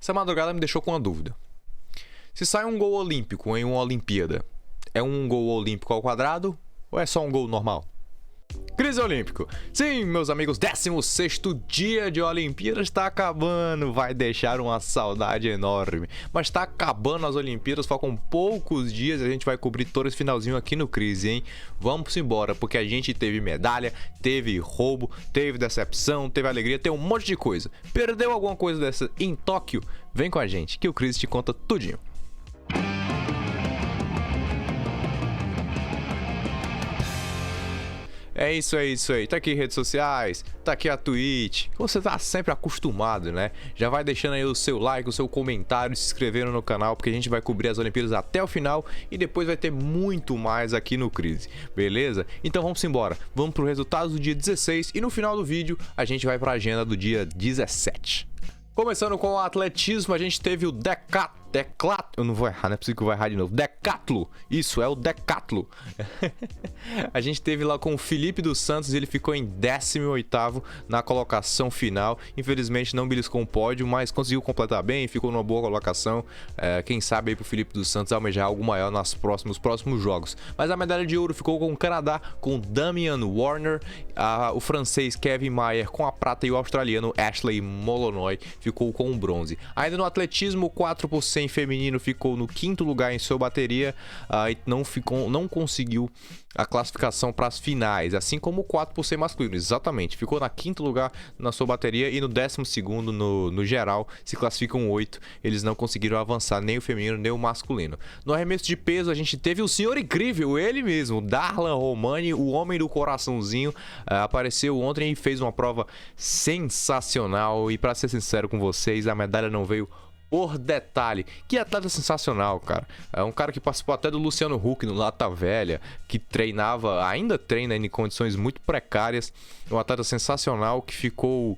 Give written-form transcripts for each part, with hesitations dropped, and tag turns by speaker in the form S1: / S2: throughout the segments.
S1: Essa madrugada me deixou com uma dúvida. Se sai um gol olímpico em uma Olimpíada, é um gol olímpico ao quadrado ou é só um gol normal? Crise Olímpico. Sim, meus amigos, 16º dia de Olimpíadas está acabando. Vai deixar uma saudade enorme. Mas está acabando as Olimpíadas, faltam poucos dias e a gente vai cobrir todo esse finalzinho aqui no Crise, hein? Vamos embora, porque a gente teve medalha, teve roubo, teve decepção, teve alegria, tem um monte de coisa. Perdeu alguma coisa dessa em Tóquio? Vem com a gente, que o Crise te conta tudinho. É isso aí. Tá aqui redes sociais, tá aqui a Twitch. Você tá sempre acostumado, né? Já vai deixando aí o seu like, o seu comentário, se inscrevendo no canal, porque a gente vai cobrir as Olimpíadas até o final e depois vai ter muito mais aqui no Crise, beleza? Então vamos embora. Vamos pro resultado do dia 16 e no final do vídeo a gente vai pra agenda do dia 17. Começando com o atletismo, a gente teve o decatlo. Eu não vou errar, não é possível que eu vou errar de novo. Decatlo. Isso, é o decatlo. A gente teve lá com o Felipe dos Santos, ele ficou em 18º na colocação final. Infelizmente não beliscou um pódio, mas conseguiu completar bem, ficou numa boa colocação. Quem sabe aí pro Felipe dos Santos almejar algo maior nos próximos jogos. Mas a medalha de ouro ficou com o Canadá, com Damian Warner, o francês Kevin Mayer com a prata e o australiano Ashley Molonoy ficou com o bronze. Ainda no atletismo, 4x100 feminino ficou no 5º lugar em sua bateria e não conseguiu a classificação para as finais, assim como o 4x100 masculino, exatamente, ficou na 5º lugar na sua bateria e no 12º no geral, se classificam 8, eles não conseguiram avançar nem o feminino nem o masculino. No arremesso de peso a gente teve o senhor incrível, ele mesmo, Darlan Romani, o homem do coraçãozinho, apareceu ontem e fez uma prova sensacional e, para ser sincero com vocês, a medalha não veio por detalhe. Que atleta sensacional, cara. É um cara que participou até do Luciano Huck no Lata Velha, que ainda treina em condições muito precárias. Um atleta sensacional que ficou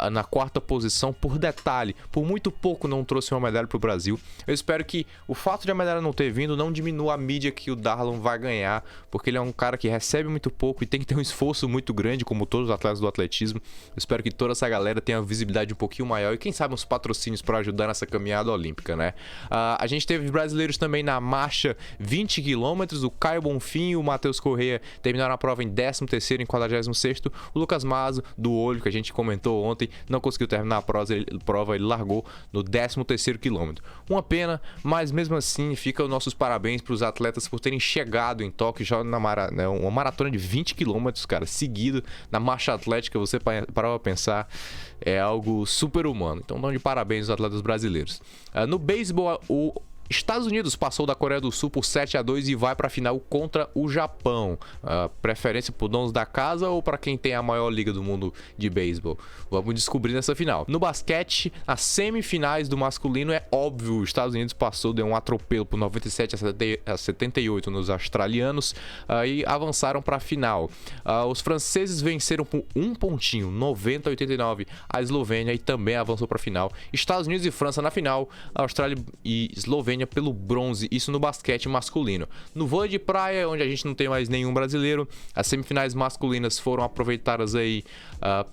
S1: na 4ª posição por detalhe. Por muito pouco não trouxe uma medalha para o Brasil. Eu espero que o fato de a medalha não ter vindo não diminua a mídia que o Darlan vai ganhar, porque ele é um cara que recebe muito pouco e tem que ter um esforço muito grande, como todos os atletas do atletismo. Eu espero que toda essa galera tenha visibilidade um pouquinho maior e quem sabe uns patrocínios para ajudar nessa caminhada olímpica, né? A gente teve brasileiros também na marcha 20 km, o Caio Bonfim e o Matheus Correia terminaram a prova em 13º, em 46º. O Lucas Mazo, do olho, que a gente comentou ontem, não conseguiu terminar a prova, ele largou no 13º quilômetro. Uma pena, mas mesmo assim fica os nossos parabéns para os atletas por terem chegado em Tóquio já uma maratona de 20 km, cara, seguido na marcha atlética. Você para pra pensar, é algo super humano. Então dão de parabéns aos atletas brasileiros. No beisebol, o Estados Unidos passou da Coreia do Sul por 7-2 e vai para a final contra o Japão. Preferência por donos da casa ou para quem tem a maior liga do mundo de beisebol? Vamos descobrir nessa final. No basquete, as semifinais do masculino, é óbvio, os Estados Unidos passou, deu um atropelo por 97-78 nos australianos e avançaram para a final. Os franceses venceram por um pontinho, 90-89 a Eslovênia, e também avançou para a final. Estados Unidos e França na final, Austrália e Eslovênia pelo bronze, isso no basquete masculino. No vôlei de praia, onde a gente não tem mais nenhum brasileiro, as semifinais masculinas foram aproveitadas aí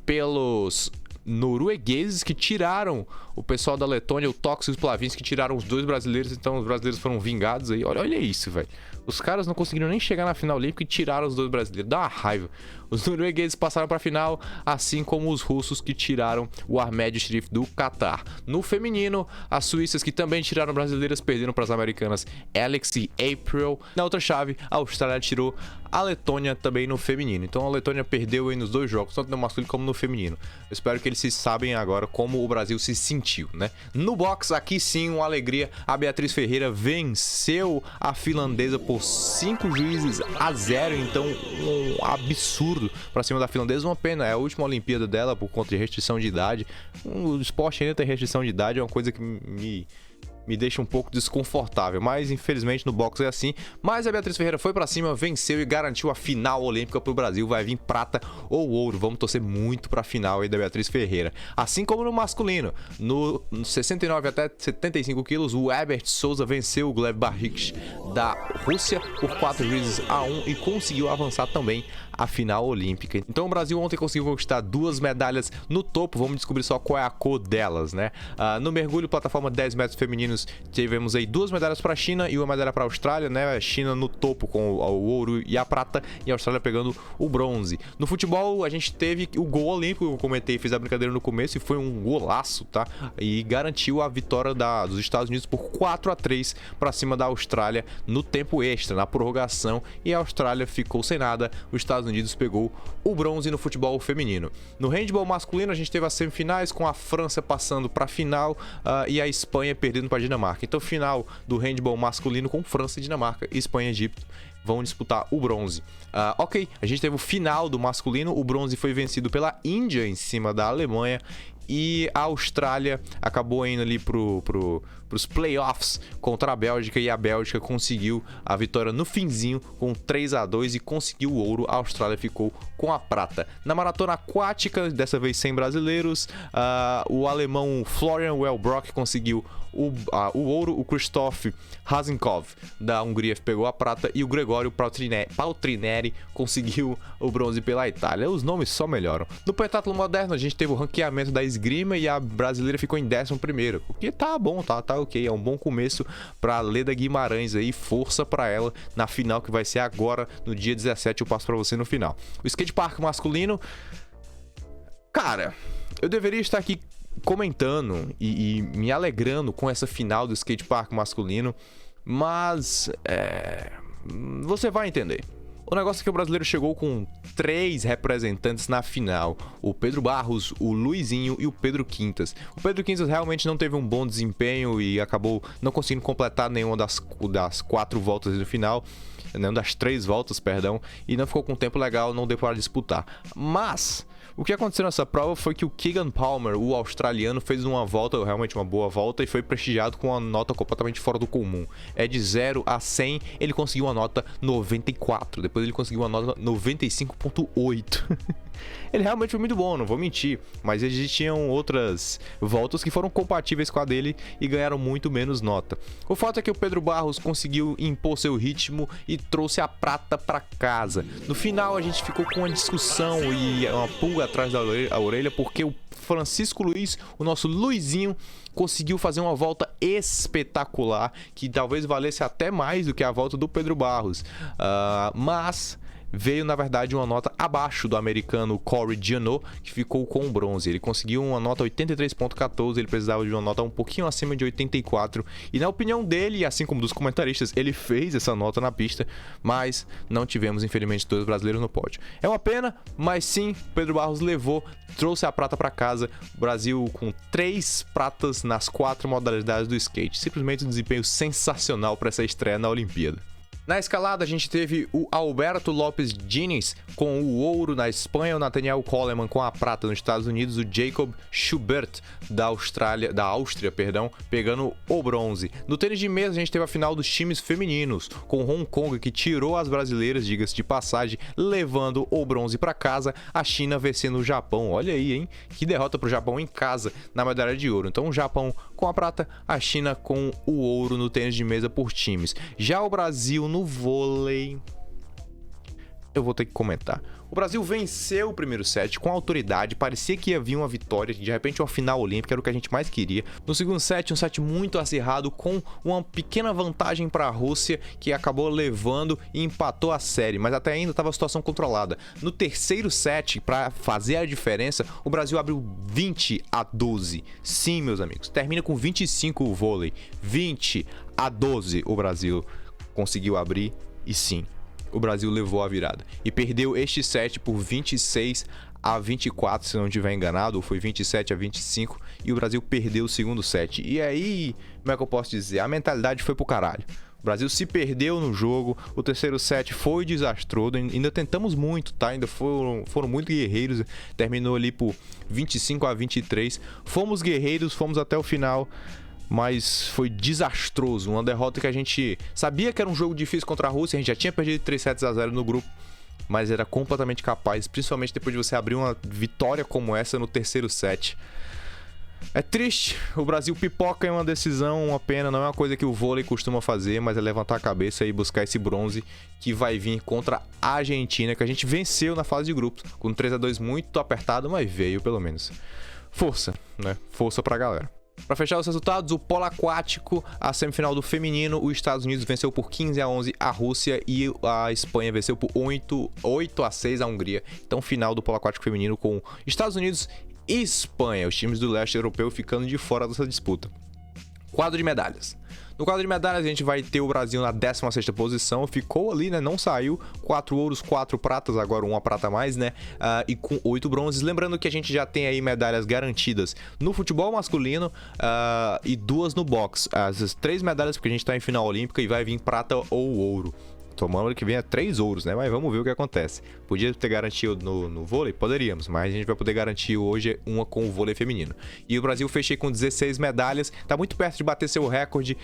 S1: pelos noruegueses, que tiraram o pessoal da Letônia, o Toks e os Plavins, que tiraram os 2 brasileiros, então os brasileiros foram vingados aí. Olha isso, velho. Os caras não conseguiram nem chegar na final olímpica e tiraram os 2 brasileiros. Dá uma raiva. Os noruegueses passaram para a final, assim como os russos, que tiraram o Ahmed Sharif do Catar. No feminino, as suíças, que também tiraram brasileiras, perderam para as americanas Alex e April. Na outra chave, a Austrália tirou a Letônia também no feminino. Então a Letônia perdeu aí nos 2 jogos, tanto no masculino como no feminino. Eu espero que eles se sabem agora como o Brasil se sentiu, né? No boxe, aqui sim, uma alegria. A Beatriz Ferreira venceu a finlandesa por 5-0, então um absurdo para cima da finlandesa. Uma pena, é a última Olimpíada dela por conta de restrição de idade. O esporte ainda tem restrição de idade, é uma coisa que me deixa um pouco desconfortável, mas infelizmente no boxe é assim. Mas a Beatriz Ferreira foi pra cima, venceu e garantiu a final olímpica pro Brasil. Vai vir prata ou ouro, vamos torcer muito pra final aí da Beatriz Ferreira. Assim como no masculino, no 69 até 75 quilos, o Herbert Souza venceu o Gleb Barrich da Rússia por 4-1 e conseguiu avançar também à final olímpica. Então o Brasil ontem conseguiu conquistar 2 medalhas no topo, vamos descobrir só qual é a cor delas, né? No mergulho, plataforma 10 metros femininos, tivemos aí 2 medalhas para a China e 1 medalha para a Austrália, né? A China no topo com o ouro e a prata e a Austrália pegando o bronze. No futebol, a gente teve o gol olímpico, eu comentei, fiz a brincadeira no começo e foi um golaço, tá? E garantiu a vitória dos Estados Unidos por 4-3 para cima da Austrália no tempo extra, na prorrogação, e a Austrália ficou sem nada. Os Estados Unidos pegou o bronze no futebol feminino. No handball masculino, a gente teve as semifinais com a França passando para a final e a Espanha perdendo para a Dinamarca. Então, final do handball masculino com França e Dinamarca, Espanha e Egito vão disputar o bronze. Ok, a gente teve o final do masculino, o bronze foi vencido pela Índia em cima da Alemanha e a Austrália acabou indo ali pros playoffs contra a Bélgica e a Bélgica conseguiu a vitória no finzinho com 3-2 e conseguiu o ouro. A Austrália ficou com a prata. Na maratona aquática, dessa vez sem brasileiros, o alemão Florian Wellbrock conseguiu o ouro, o Krzysztof Hasenkov da Hungria pegou a prata e o Gregório Paltrinelli conseguiu o bronze pela Itália. Os nomes só melhoram. No pentatlo moderno, a gente teve o ranqueamento da esgrima e a brasileira ficou em 11º, o que tá bom, tá ok, é um bom começo pra Leda Guimarães aí, força pra ela na final que vai ser agora, no dia 17, eu passo pra você no final. O skatepark masculino, cara, eu deveria estar aqui comentando e me alegrando com essa final do skatepark masculino, mas você vai entender. O negócio é que o brasileiro chegou com 3 representantes na final: o Pedro Barros, o Luizinho e o Pedro Quintas. O Pedro Quintas realmente não teve um bom desempenho e acabou não conseguindo completar nenhuma das 4 voltas no final, nenhuma das 3 voltas, perdão, e não ficou com um tempo legal, não deu para disputar. Mas o que aconteceu nessa prova foi que o Keegan Palmer, o australiano, fez uma volta, realmente uma boa volta, e foi prestigiado com uma nota completamente fora do comum. É de 0 a 100, ele conseguiu uma nota 94, depois ele conseguiu uma nota 95.8. Ele realmente foi muito bom, não vou mentir, mas existiam outras voltas que foram compatíveis com a dele e ganharam muito menos nota. O fato é que o Pedro Barros conseguiu impor seu ritmo e trouxe a prata para casa. No final a gente ficou com uma discussão e uma pulga atrás da orelha porque o Francisco Luiz, o nosso Luizinho, conseguiu fazer uma volta espetacular que talvez valesse até mais do que a volta do Pedro Barros, mas veio, na verdade, uma nota abaixo do americano Corey Gianot, que ficou com o bronze. Ele conseguiu uma nota 83.14, ele precisava de uma nota um pouquinho acima de 84. E na opinião dele, assim como dos comentaristas, ele fez essa nota na pista, mas não tivemos, infelizmente, 2 brasileiros no pódio. É uma pena, mas sim, Pedro Barros levou, trouxe a prata para casa. O Brasil com 3 pratas nas 4 modalidades do skate. Simplesmente um desempenho sensacional para essa estreia na Olimpíada. Na escalada, a gente teve o Alberto Lopes Diniz com o ouro na Espanha, o Nathaniel Coleman com a prata nos Estados Unidos, o Jacob Schubert da Áustria, pegando o bronze. No tênis de mesa, a gente teve a final dos times femininos, com Hong Kong, que tirou as brasileiras, diga-se de passagem, levando o bronze para casa, a China vencendo o Japão. Olha aí, hein? Que derrota pro Japão em casa na medalha de ouro. Então, o Japão com a prata, a China com o ouro no tênis de mesa por times. Já o Brasil no vôlei, eu vou ter que comentar. O Brasil venceu o primeiro set com autoridade, parecia que ia vir uma vitória, de repente uma final olímpica, era o que a gente mais queria. No segundo set, um set muito acirrado, com uma pequena vantagem para a Rússia, que acabou levando e empatou a série, mas até ainda estava a situação controlada. No terceiro set, para fazer a diferença, o Brasil abriu 20-12. Sim, meus amigos, termina com 25 o vôlei, 20-12 o Brasil conseguiu abrir, e sim, o Brasil levou a virada e perdeu este set por 26-24, se não estiver enganado, ou foi 27-25, e o Brasil perdeu o segundo set. E aí, como é que eu posso dizer? A mentalidade foi pro caralho. O Brasil se perdeu no jogo, o terceiro set foi desastroso, ainda tentamos muito, tá? Ainda foram muito guerreiros, terminou ali por 25-23. Fomos guerreiros, fomos até o final, mas foi desastroso. Uma derrota que a gente sabia que era um jogo difícil contra a Rússia, a gente já tinha perdido 3-0 no grupo, mas era completamente capaz, principalmente depois de você abrir uma vitória como essa no terceiro set. É triste, o Brasil pipoca em uma decisão, uma pena, não é uma coisa que o vôlei costuma fazer, mas é levantar a cabeça e buscar esse bronze que vai vir contra a Argentina, que a gente venceu na fase de grupos, com 3-2 muito apertado, mas veio pelo menos. Força, né? Força pra galera. Para fechar os resultados, o polo aquático, a semifinal do feminino, os Estados Unidos venceu por 15-11 a Rússia e a Espanha venceu por 8-6 a Hungria. Então, final do polo aquático feminino com Estados Unidos e Espanha, os times do leste europeu ficando de fora dessa disputa. Quadro de medalhas. No quadro de medalhas a gente vai ter o Brasil na 16ª posição, ficou ali, né, não saiu, 4 ouros, 4 pratas, agora uma prata a mais, né, e com 8 bronzes. Lembrando que a gente já tem aí medalhas garantidas no futebol masculino e 2 no boxe. As 3 medalhas porque a gente tá em final olímpica e vai vir prata ou ouro. Tomando que vem 3 ouros, né? Mas vamos ver o que acontece. Podia ter garantido no vôlei? Poderíamos, mas a gente vai poder garantir hoje uma com o vôlei feminino. E o Brasil fechei com 16 medalhas, tá muito perto de bater seu recorde,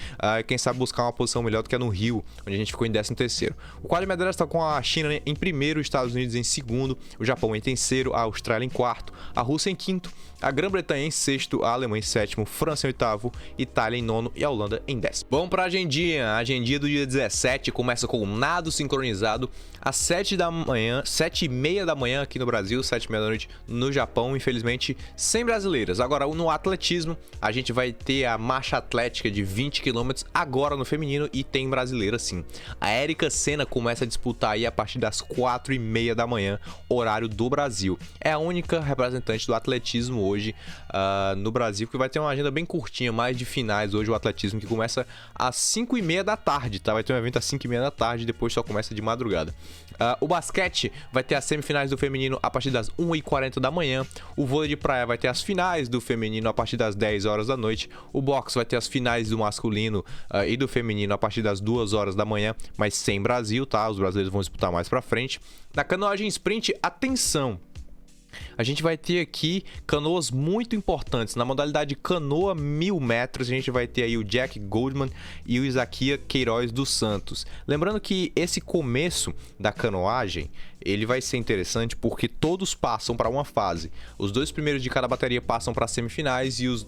S1: quem sabe buscar uma posição melhor do que a no Rio, onde a gente ficou em 13º. O quadro de medalhas tá com a China em primeiro, os Estados Unidos em segundo, o Japão em terceiro, a Austrália em quarto, a Rússia em quinto, a Grã-Bretanha em sexto, a Alemanha em sétimo, França em oitavo, Itália em nono e a Holanda em 10º. Vamos pra agendinha. A agendinha do dia 17 começa com nado sincronizado às 7h30 da manhã aqui no Brasil, 7h30 da noite no Japão, infelizmente sem brasileiras. Agora no atletismo a gente vai ter a marcha atlética de 20 km agora no feminino e tem brasileira sim. A Érica Senna começa a disputar aí a partir das 4h30 da manhã, horário do Brasil. É a única representante do atletismo hoje no Brasil, que vai ter uma agenda bem curtinha, mais de finais hoje, o atletismo que começa às 5h30 da tarde, tá? Vai ter um evento às 5h30 da tarde, depois só começa de madrugada. O basquete vai ter as semifinais do feminino a partir das 1h40 da manhã. O vôlei de praia vai ter as finais do feminino a partir das 10 horas da noite. O boxe vai ter as finais do masculino e do feminino a partir das 2 horas da manhã, mas sem Brasil, tá? Os brasileiros vão disputar mais pra frente. Na canoagem sprint, atenção! A gente vai ter aqui canoas muito importantes. Na modalidade canoa 1000 metros, a gente vai ter aí o Jack Goldman e o Isaquia Queiroz dos Santos. Lembrando que esse começo da canoagem, ele vai ser interessante porque todos passam para uma fase. Os 2 primeiros de cada bateria passam para as semifinais e os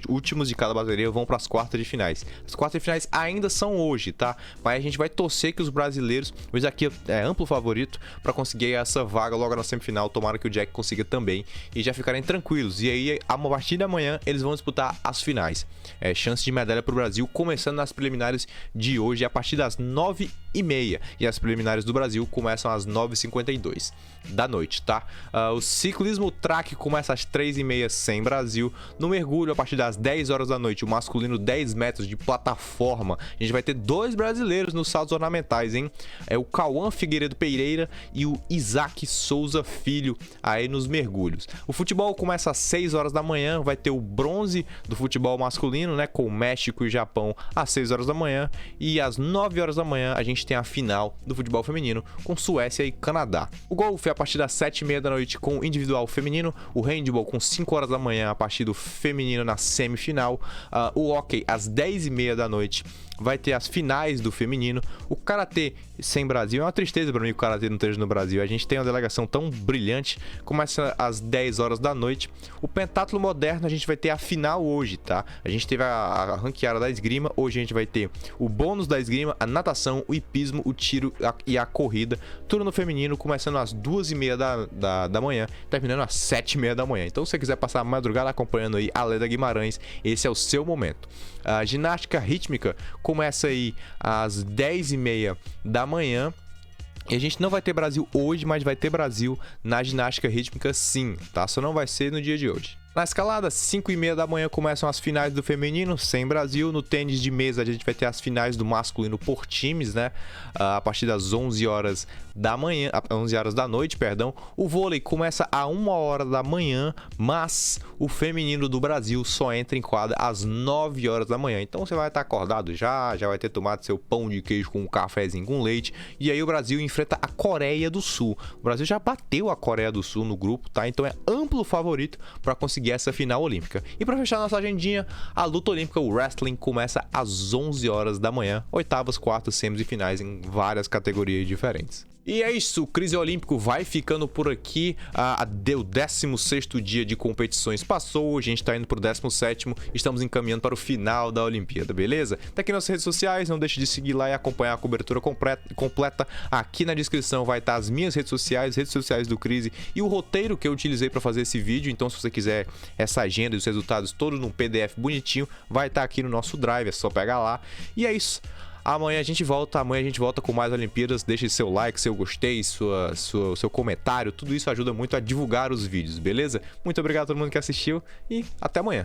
S1: últimos de cada bateria vão para as quartas de finais. As quartas de finais ainda são hoje, tá? Mas a gente vai torcer que os brasileiros, o Isaquia é amplo favorito para conseguir essa vaga logo na semifinal. Tomara que o Jack consiga também e já ficarem tranquilos. E aí, a partir da manhã, eles vão disputar as finais. Chance de medalha para o Brasil, começando nas preliminares de hoje a partir das 9h30. E as preliminares do Brasil começam às 9h52 da noite, tá? O ciclismo track começa às 3h30 sem Brasil. No mergulho, a partir das 10 horas da noite, o masculino 10 metros de plataforma. A gente vai ter 2 brasileiros nos saltos ornamentais, hein? É o Cauã Figueiredo Pereira e o Isaac Souza Filho aí nos mergulhos. O futebol começa às 6 horas da manhã, vai ter o bronze do futebol masculino, né? Com México e Japão às 6 horas da manhã. E às 9 horas da manhã a gente tem a final do futebol feminino com Suécia e Canadá. O golfe é a partir das 7h30 da noite com individual feminino. O handball com 5 horas da manhã a partir do feminino na semifinal. O hóquei às 10h30 da noite vai ter as finais do feminino. O karatê sem Brasil, é uma tristeza para mim que o karatê não esteja no Brasil. A gente tem uma delegação tão brilhante, começa às 10 horas da noite. O pentatlo moderno a gente vai ter a final hoje, tá? A gente teve a ranqueada da esgrima, hoje a gente vai ter o bônus da esgrima, a natação, o hipismo, o tiro e a corrida, tudo no feminino, começando às 2h30 da manhã, terminando às 7h30 da manhã. Então se você quiser passar a madrugada acompanhando aí a Leda Guimarães, esse é o seu momento. A ginástica rítmica começa aí às 10h30 da manhã. E a gente não vai ter Brasil hoje, mas vai ter Brasil na ginástica rítmica sim, tá? Só não vai ser no dia de hoje. Na escalada, 5h30 da manhã começam as finais do feminino, sem Brasil. No tênis de mesa, a gente vai ter as finais do masculino por times, né? A partir das 11 horas da manhã, 11 horas da noite, perdão. O vôlei começa a 1 hora da manhã, mas o feminino do Brasil só entra em quadra às 9 horas da manhã. Então você vai estar acordado já vai ter tomado seu pão de queijo com um cafezinho com leite. E aí o Brasil enfrenta a Coreia do Sul. O Brasil já bateu a Coreia do Sul no grupo, tá? Então é amplo favorito para conseguir essa final olímpica. E para fechar nossa agendinha, a luta olímpica, o wrestling, começa às 11 horas da manhã, oitavas, quartas, semis e finais em várias categorias diferentes. E é isso, o Crise Olímpico vai ficando por aqui. Deu 16º dia de competições, passou, a gente tá indo pro 17º, estamos encaminhando para o final da Olimpíada, beleza? Tá aqui nas redes sociais, não deixe de seguir lá e acompanhar a cobertura completa. Aqui na descrição vai estar as minhas redes sociais do Crise e o roteiro que eu utilizei para fazer esse vídeo. Então, se você quiser essa agenda e os resultados todos num PDF bonitinho, vai estar aqui no nosso Drive, é só pegar lá. E é isso. Amanhã a gente volta com mais Olimpíadas. Deixe seu like, seu gostei, seu comentário. Tudo isso ajuda muito a divulgar os vídeos, beleza? Muito obrigado a todo mundo que assistiu e até amanhã.